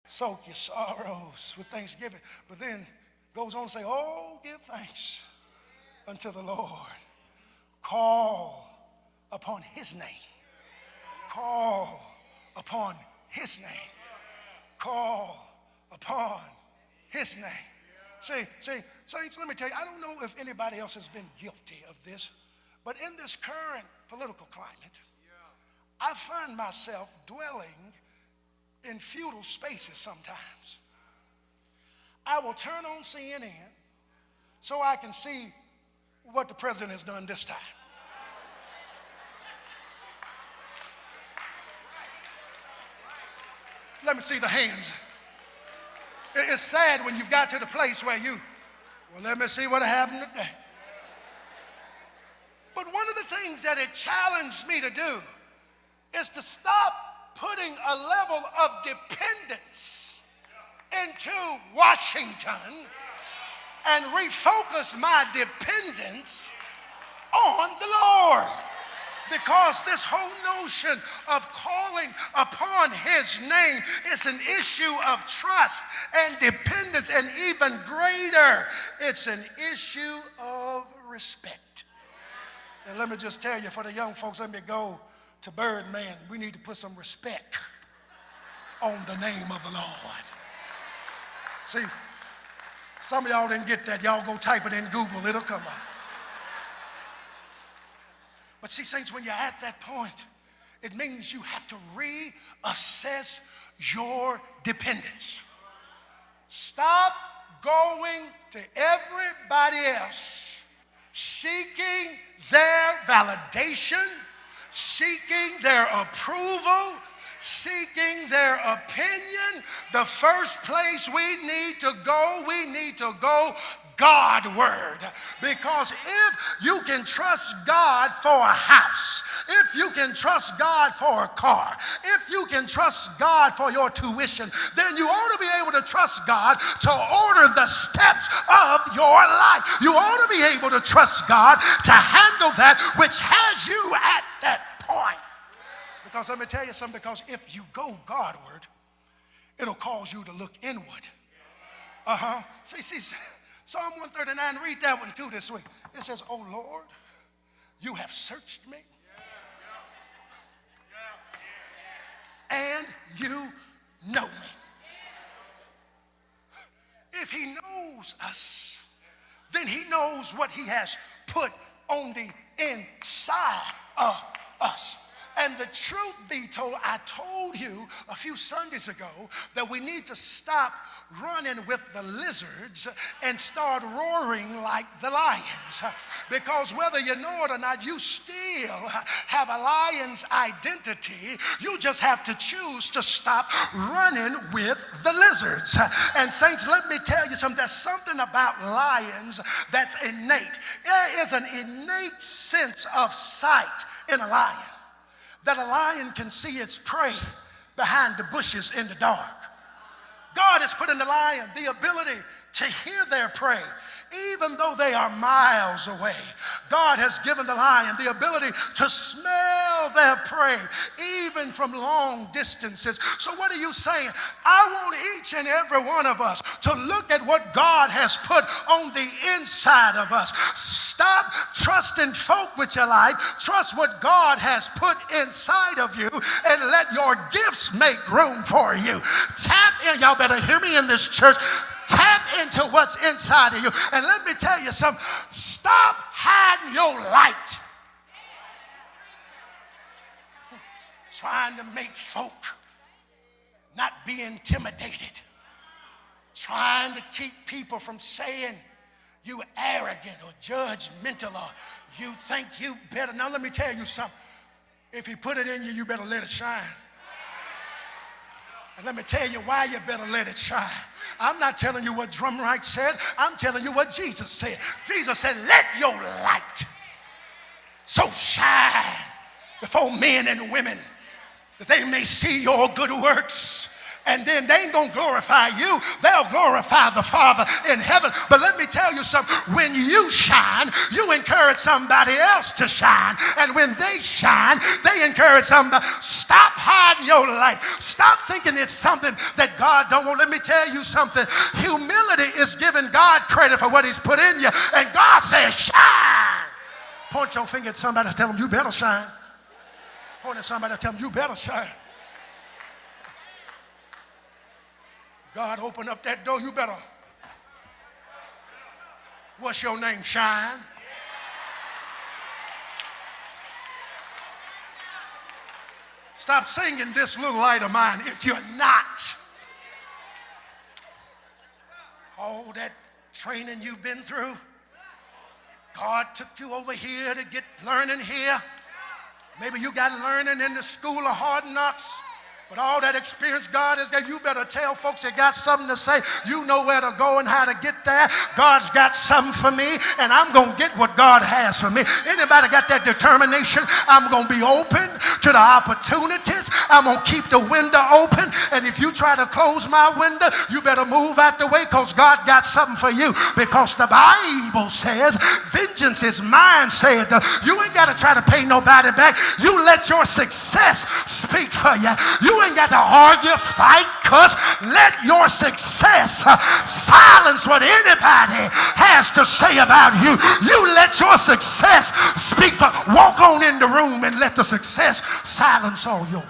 soak your sorrows with thanksgiving. But then goes on to say, oh, give thanks unto the Lord. Call upon his name. Call upon his name. Call upon his name. See, saints, let me tell you, I don't know if anybody else has been guilty of this, but in this current political climate, I find myself dwelling in futile spaces sometimes. I will turn on CNN so I can see what the president has done this time. Let me see the hands. It's sad when you've got to the place where well, let me see what happened today. But one of the things that it challenged me to do is to stop putting a level of dependence into Washington and refocus my dependence on the Lord. Because this whole notion of calling upon his name is an issue of trust and dependence, and even greater, it's an issue of respect. And let me just tell you, for the young folks, let me go to Birdman. We need to put some respect on the name of the Lord. See, some of y'all didn't get that. Y'all go type it in Google, it'll come up. But see, saints, when you're at that point, it means you have to reassess your dependence. Stop going to everybody else, seeking their validation, seeking their approval, seeking their opinion. The first place we need to go Godward. Because if you can trust God for a house, if you can trust God for a car, if you can trust God for your tuition, then you ought to be able to trust God to order the steps of your life. You ought to be able to trust God to handle that which has you at that point. Because let me tell you something, because if you go Godward, it'll cause you to look inward. See, Psalm 139, read that one too this week. It says, "Oh Lord, you have searched me, and you know me." If he knows us, then he knows what he has put on the inside of us. And the truth be told, I told you a few Sundays ago that we need to stop running with the lizards and start roaring like the lions. Because whether you know it or not, you still have a lion's identity. You just have to choose to stop running with the lizards. And saints, let me tell you something. There's something about lions that's innate. There is an innate sense of sight in a lion, that a lion can see its prey behind the bushes in the dark. God has put in the lion the ability to hear their prey, even though they are miles away. God has given the lion the ability to smell their prey, even from long distances. So what are you saying? I want each and every one of us to look at what God has put on the inside of us. Stop trusting folk with your life. Trust what God has put inside of you, and let your gifts make room for you. Tap in. Y'all better hear me in this church. Tap into what's inside of you. And let me tell you something. Stop hiding your light. Trying to make folk not be intimidated. Trying to keep people from saying you arrogant or judgmental or you think you better. Now let me tell you something. If he put it in you, you better let it shine. And let me tell you why you better let it shine. I'm not telling you what Drumwright said. I'm telling you what Jesus said. Jesus said, "Let your light so shine before men and women that they may see your good works And then they ain't going to glorify you. They'll glorify the Father in heaven. But let me tell you something. When you shine, you encourage somebody else to shine. And when they shine, they encourage somebody. Stop hiding your light. Stop thinking it's something that God don't want. Let me tell you something. Humility is giving God credit for what he's put in you. And God says, shine. Point your finger at somebody and tell them, you better shine. Point at somebody and tell them, you better shine. God open up that door, you better. What's your name? Shine. Stop singing this little light of mine if you're not. All that training you've been through, God took you over here to get learning here. Maybe you got learning in the school of hard knocks. But all that experience God has got, you better tell folks that got something to say. You know where to go and how to get there. God's got something for me, and I'm going to get what God has for me. Anybody got that determination? I'm going to be open to the opportunities. I'm going to keep the window open. And if you try to close my window, you better move out the way because God got something for you. Because the Bible says, vengeance is mine, saith the. You ain't got to try to pay nobody back. You let your success speak for you. You ain't got to argue, fight, cuss. Let your success silence what anybody has to say about you. You let your success speak for. Walk on in the room and let the success silence all your.